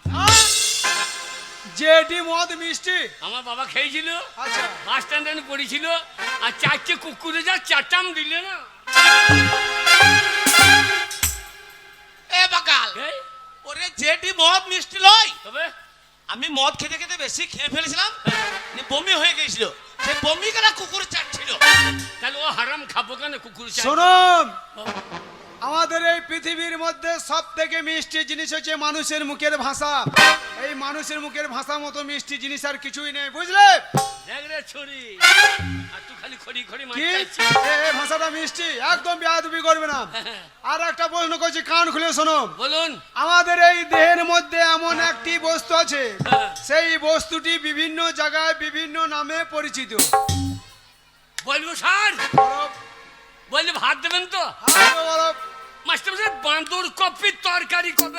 জেডি মদ মিষ্টি? আমার বাবা খেয়েছিল, আচ্ছা। বাস স্ট্যান্ডে পড়েছিল, আর 4টে কুকুরে যা চাটাম দিলে না। এ বাগাল, এই, ওরে জেডি মদ মিষ্টি লয়, তবে আমি মদ খেতে খেতে বেশি খেয়ে ফেলেছিলাম, নিয়ে বমি হয়ে গিয়েছিল, সেই বমি করা কুকুর চাটছিল। তাহলে ও হারাম খাবো কেন কুকুর চাট? শোনো, আমাদের এই পৃথিবীর মধ্যে সব থেকে মিষ্টি জিনিস হচ্ছে মানুষের মুখের ভাষা। এই মানুষের মুখের ভাষা মতো মিষ্টি জিনিস আর কিছুই নেই, বুঝলে? দেখ রে ছুরি, আর তুই খালি খড়ি খড়ি কি? মারছিস। এই ভাষাটা মিষ্টি, একদম বেয়াদবি করবে না। আর একটা প্রশ্ন করছি, কান খুলে শোনো। বলুন। আমাদের এই দেহের মধ্যে এমন একটি বস্তু আছে, হ্যাঁ। সেই বস্তুটি বিভিন্ন জায়গায় বিভিন্ন নামে পরিচিত। বলবো স্যার? বলো, বললে ভাত দেবেন তো? হ্যাঁ, বলো। মাস্টার বাঁদর কপির তরকারি কবে?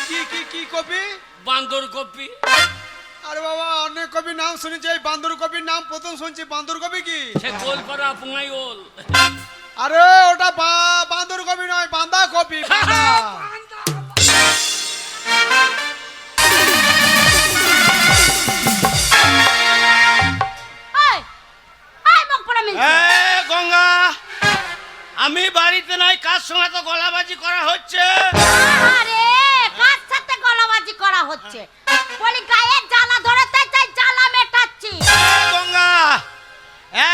কি কি কপি? বান্দর কপি। আরে বাবা, অনেক কপি নাম শুনেছি, এই বান্দর কপির নাম প্রথম শুনছি। বান্দর কপি কি? সে গোলপাড়া পুঙ্গাই ওল। আরে ওটা বান্দর কপি নয়, বান্দা কপি। বান্দা। এই, এই মুখ পোড়া মিলছে। গঙ্গা, আমি বাড়িতে নাই, কার সঙ্গে তো গলাবাজি করা হচ্ছে। আরে কার সাথে গলাবাজি করা হচ্ছে? বলি গায়ে জ্বালা ধরেছে, তাই জ্বালা মেটাচ্ছি। গঙ্গা,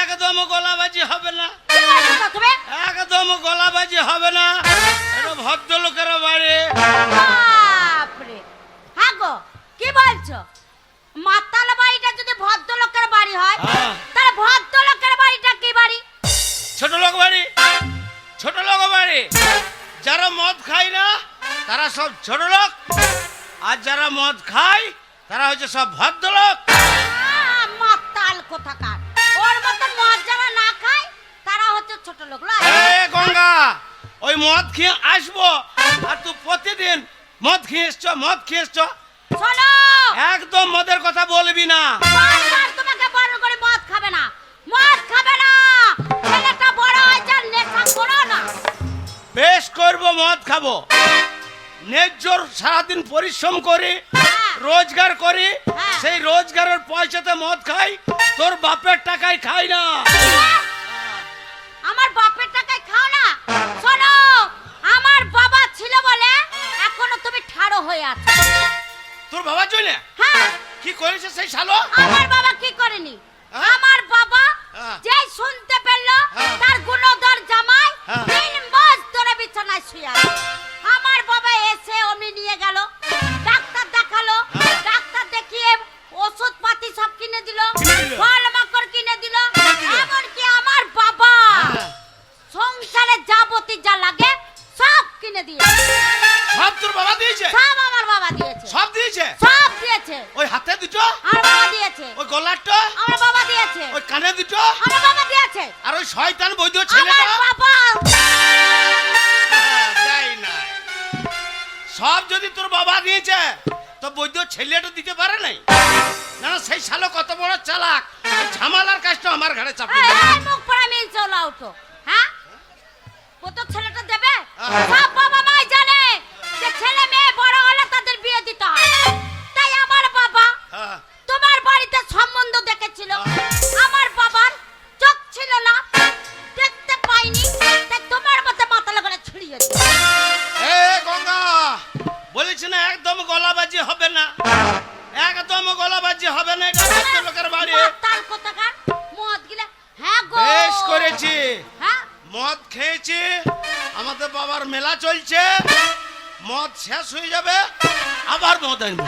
একদম গলাবাজি হবে না, কি বলছো তো তুমি? একদম গলাবাজি হবে না। এটা ভদ্রলোকের বাড়ি। বাপরে, হ্যাঁ গো, কি বলছো? মাতাল বাড়িটা যদি ভদ্রলোকের বাড়ি হয়, হ্যাঁ। তাহলে ভদ্রলোকের বাড়িটা কি বাড়ি? ছোট লোক বাড়ি, ছোট লোক বাড়ি। যারা মদ খায় না তারা সব ছোট লোক, আর যারা মদ খায় তারা হচ্ছে সব ভদ্রলোক। মাতাল কোথাকার, ওর মতন মদ যারা না খায় তারা হচ্ছে ছোট লোক। লয়? গঙ্গা, ওই মদ খেয়ে আসবো, আর তুই প্রতিদিন মদ খেয়ে এসছ, মদ খেয়ে এসছ। শোনো, একদম মদের কথা বলবি না। বারবার তোমাকে বারণ করে মদ খাবে না, মদ খাবে না। ছেলেটা বড় হয়েছে, আর নেশা করো না। বেশ করবো, মদ খাবো। ন্যায্যর সারাদিন পরিশ্রম করি, হ্যাঁ। রোজগার করি, হ্যাঁ। সেই রোজগারের পয়সাতে মদ খাই, তোর বাপের টাকায় খাই না। আমার বাপের টাকায় খাও না? শোনো, আমার বাবা ছিল বলে এখনো তুমি ঠাড়ো হয়ে আছো। তোর বাবার জন্য হ্যাঁ, কি করেছে সেই শালো? আমার বাবা কি করেনি? হ্যাঁ? আমার বাবা হ্যাঁ। যে শুনতে পেলো হ্যাঁ। তার গুণধর জামাই হ্যাঁ। 3 মাস ধরে বিছানায় শুয়ে আছে। আমার বাবা এসে অমনি নিয়ে গেল, ডাক্তার দেখালো, হ্যাঁ। ডাক্তার দেখিয়ে ওষুধ পাতি সব কিনে দিল, কিনে দিল? ফল মাকড় কিনে দিল। কিনে দিল? এমনকি আমার বাবা হ্যাঁ। সংসারে যাবতীয় যা লাগে সব কিনে দিয়েছে। সব তোর বাবা দিয়েছে? সব আমার বাবা দিয়েছে, সব দিয়েছে? সব দিয়েছে। ওই হাতে দুটো, আমার বাবা দিয়েছে, ওই গলারটা, আমার বাবা দিয়েছে, ওই কানে দুটো, আমার বাবা দিয়েছে। আর ওই শয়তান বৈধ আমার ছেলেটা বাবা দেয় নাই। সব যদি তোর বাবা দিয়েছে তো বৈধ ছেলেটা দিতে পারে নাই? না না, সেই শালো কত বড় চালাক, এই ঝামেলার কাজটা আমার ঘাড়ে চাপিয়ে এই, দিল। এই মুখ পড়া মিল চলা উঠো। হ্যাঁ, কত ছেলেটা দেবে? হ্যাঁ। সব বাবা মাই জানে যে ছেলে মেয়ে বড় হলে তাদের বিয়ে দিতে হয়। তাই আমার বাবা হ্যাঁ। তোমার বাড়িতে সম্বন্ধ দেখেছিল। আমার বাবার চোখ ছিল না, দেখতে পাইনি, তাই তোমার মতো মাথা করে ছড়িয়ে দিল। এ গঙ্গা, বলেছি না একদম গলাবাজি হবে না, একদম গলাবাজি হবে না। এটা ভদ্রলোকের বাড়ি। মাতাল কোথাকার, মদ গিলে। হ্যাঁ গো, বেশ করেছি, হ্যাঁ, মদ খেয়েছি, আমাদের বাবার মেলা চলছে, মদ শেষ হয়ে যাবে আবার মদ আনবো,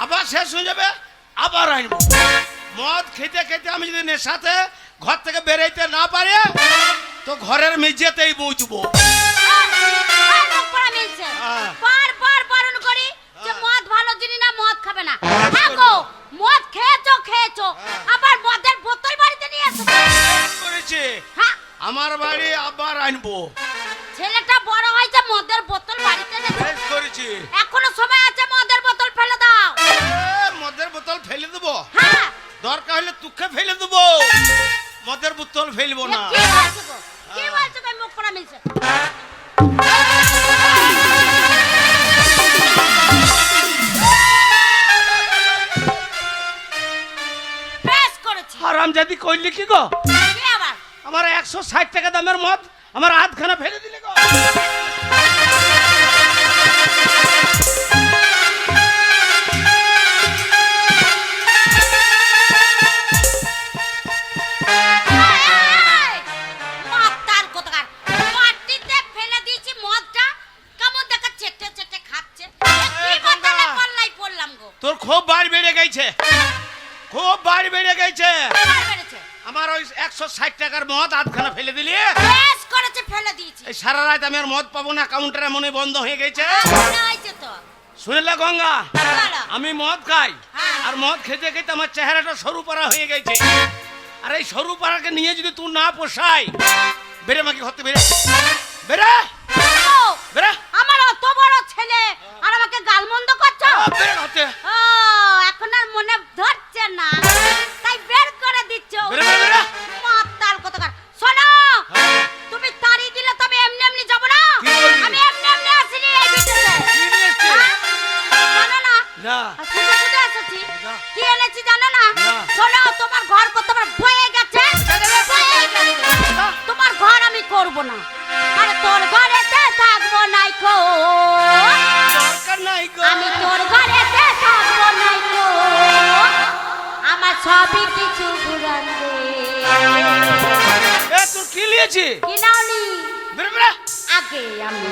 আবার শেষ হয়ে যাবে আবার আনবো। মদ খেতে খেতে আমি যদি নেশাতে ঘর থেকে বেরোইতে না পারি তো ঘরের মেঝেতেই বউচবো। এই মুখ পড়া মিলছে। হ্যাঁ। বারবার বারণ করি যে হ্যাঁ। মদ ভালো জিনিস না, মদ খাবে না। হ্যাঁ, হ্যাঁ গো, মদ খেয়েছো, হ্যাঁ। আবার মদের বোতল বাড়িতে নিয়ে এসেছো। বেশ করেছি, হ্যাঁ, আমার বাড়ি আবার আনবো। ছেলেটা বড় হয়েছে, মদের বোতল বাড়িতে এনেছে। বেশ করেছি। এখনো সময় আছে, মদের বোতল ফেলে দাও। মদের বোতল ফেলে দেবো? হ্যাঁ, দরকার হলে তুকে ফেলে দেবো, মদের বোতল ফেলবো না। কি বলছো গো? কি বলছো গো? মুখ পড়া মিলছে। বেশ করেছি। হারামজাদি কইলি কি গো? কি আবার? আমার 160 টাকা দামের মদ আমার হাতখানা ফেলে দিলে গো। এই, মাতাল কোথাকার, মাটিতে ফেলে দিয়েছি মদটা, কেমন দেখা চেটে চেটে খাচ্ছে। কি মাতালে পাল্লাই পড়লাম গো। তোর খুব বাড়ি বেড়ে গেছে, খুব বাড়ি বেড়ে গেছে। এবার বেড়েছে। আমার ওই 160 টাকার মদ হাতখানা ফেলে দিলি। বেশ করেছে, ফেলে দিয়েছি। এই সারা রাত আমি আর মদ পাবো না, কাউন্টারে মনে বন্ধ হয়ে গেছে। মনে হয়েছে তো। শুনলে গঙ্গা, বলো। আমি মদ খাই, হ্যাঁ। আর মদ খেতে খেতে আমার চেহারাটা সরু পাড়া হয়ে গেছে। আর এই সরু পাড়াকে নিয়ে যদি তুই না পোষাই, বেরে মাকে ঘরতে বেরে, বেরে ও, বেরে। আমার অত বড় ছেলে আর আমাকে গালমন্দ করছো বের হাতে ও এখন আর মনে ধরছে না তাই বের করে দিচ্ছ বেরে বেরে বেরে মাতাল কতকার শোনো তুমি তাড়ি দিলে তবে এমনি এমনি যাব না কি বলবি? আমি এমনি এমনি আসিনি এই ভিতরে কি নিয়ে এসছে? জানো না না আর শুধু শুধু এসেছি না। কি এনেছি জানো না না। শোনো তোমার ঘর তোমার বয়ে গেছে বয়ে গেছে। তোমার ঘর আমি করব না আর তোর ঘরেতে থাকবো নাই কো দরকার নাই গো আমি তোর ঘরেতে থাকবো নাই কো আমার সবই কিছু ঘুরান দে এ তোর কি লিয়েছি কি নাওনি বেরে বেরে আগে আমি